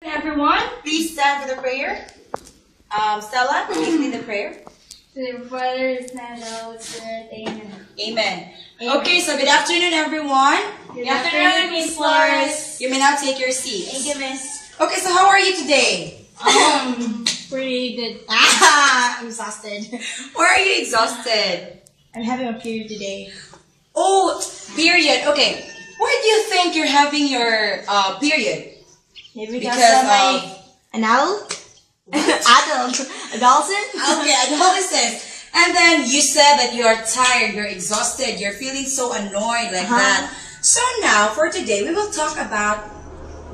Everyone, please stand for the prayer. Stella, please lead the prayer. To the Father, Son, and Holy Spirit. Amen. Amen. Okay, so good afternoon, everyone. Good afternoon, Miss Flores. You may now take your seats. Thank you, Miss. Okay, so how are you today? Pretty good. I'm exhausted. Why are you exhausted? I'm having a period today. Oh, period. Okay. Why do you think you're having your period? Maybe Because I'm of... an adult? Adolescent? Okay, adolescent. And then you said that you are tired, you're exhausted, you're feeling so annoyed like that. So now, for today, we will talk about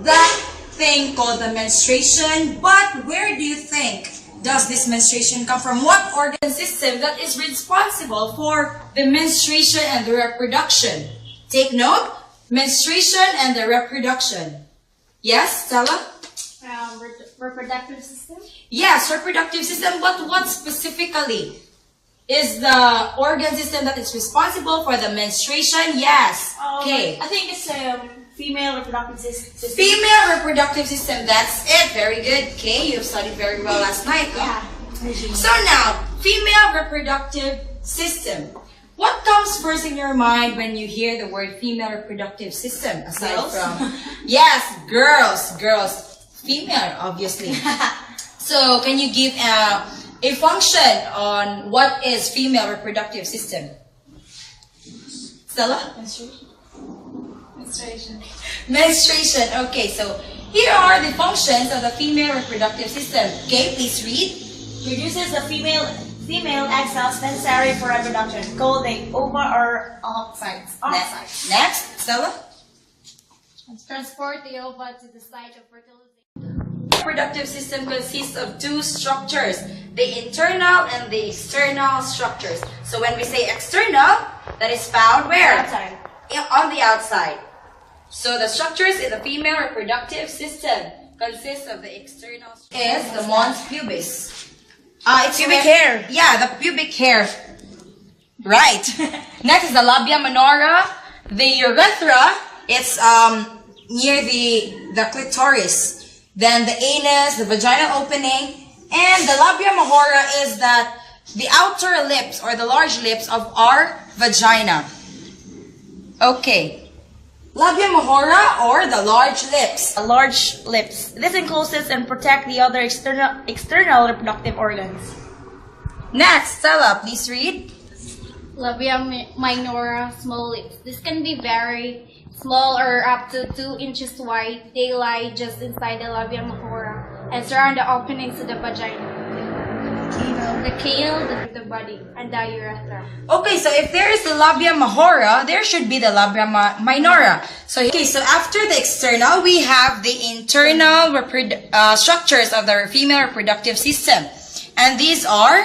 that thing called the menstruation. But where do you think does this menstruation come from? What organ system that is responsible for the menstruation and the reproduction? Take note, menstruation and the reproduction. Yes, Stella? Reproductive system? Yes, reproductive system, but what specifically is the organ system that is responsible for the menstruation? Yes. Okay. I think it's female reproductive system. Female reproductive system, that's it. Very good. Okay, you've studied very well last night. Yeah. So now, female reproductive system. What comes first in your mind when you hear the word female reproductive system? Aside Girls? from, yes, girls. Female, obviously. So, can you give a function on what is female reproductive system? Stella? Menstruation. Okay, so here are the functions of the female reproductive system. Okay, please read. Produces the female egg cells necessary for reproduction, called the ova or oocytes. Next, Stella. Transport the ova to the site of fertilization. Reproductive system consists of two structures, the internal and the external structures. So when we say external, that is found where? Outside. On the outside. So the structures in the female reproductive system consist of the external is the mons pubis. It's Pubic hair. Yeah, the pubic hair. Right. Next is the labia minora. The urethra, it's near the clitoris. Then the anus, the vaginal opening, and the labia majora is that the outer lips or the large lips of our vagina. Okay. Labia majora or the large lips. Large lips. This encloses and protects the other external reproductive organs. Next, Stella, please read. Labia minora, small lips. This can be very small or up to 2 inches wide. They lie just inside the labia majora and surround the openings to the vagina, the kale, the body, and the urethra. Okay, so if there is the labia majora, there should be the labia minora. So after the external, we have the internal structures of the female reproductive system. And these are,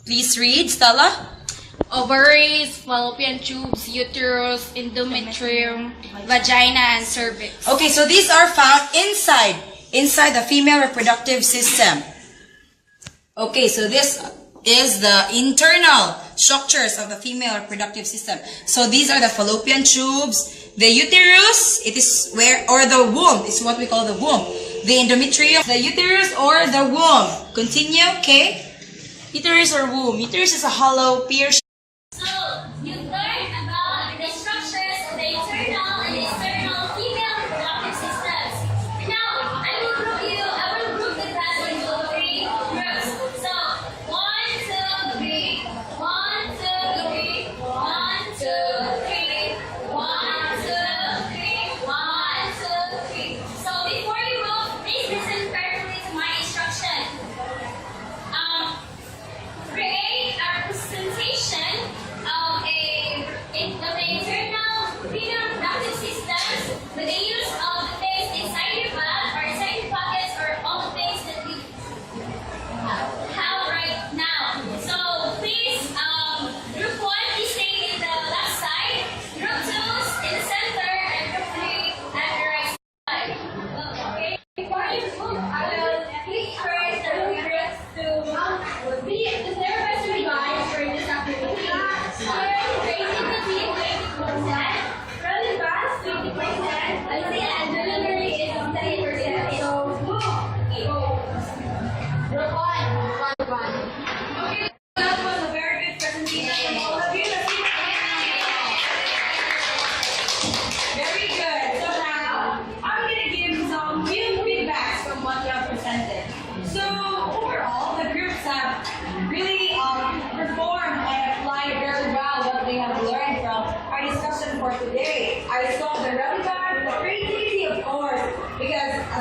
please read, Stella. Ovaries, fallopian tubes, uterus, endometrium, vagina, and cervix. Okay, so these are found inside the female reproductive system. Okay, so this is the internal structures of the female reproductive system. So these are the fallopian tubes, the uterus, it is or the womb, is what we call the womb. The endometrium, the uterus or the womb. Continue, okay? Uterus or womb. Uterus is a hollow, pierced. So, you've learned about the structures of the internal and external female reproductive systems. Now, I will group the class into 3 groups. So, 1, 2, 3, 1, 2, 3, 1, 2, 3, 1, 2, 3, 1, 2, 3. So, before you vote, please listen carefully to my instruction. Create a representation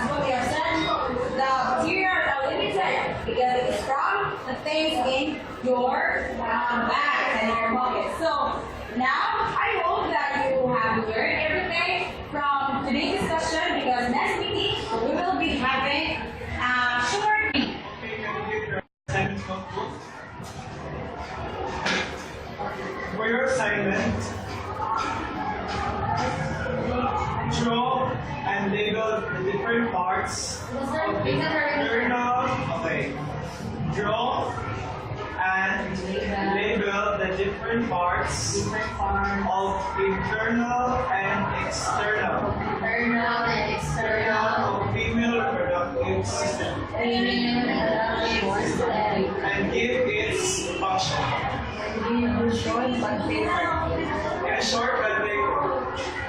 as what we have said, the materials are limited because it is from the things in your bags and your pockets. So now I hope that you have learned everything from today's discussion because next meeting we will be having short. Okay, can you give your assignment notebook? For your assignment, draw and label the different parts of the internal. Okay. Draw and label the different parts of internal and external of female reproductive system and give its function. In a short but paper.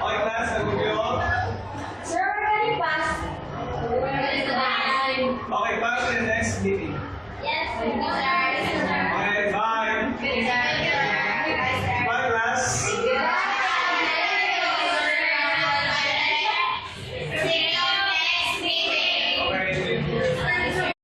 Okay, class, I will go. Sir, we're ready, class. Okay, class, in the next meeting. Yes, we go.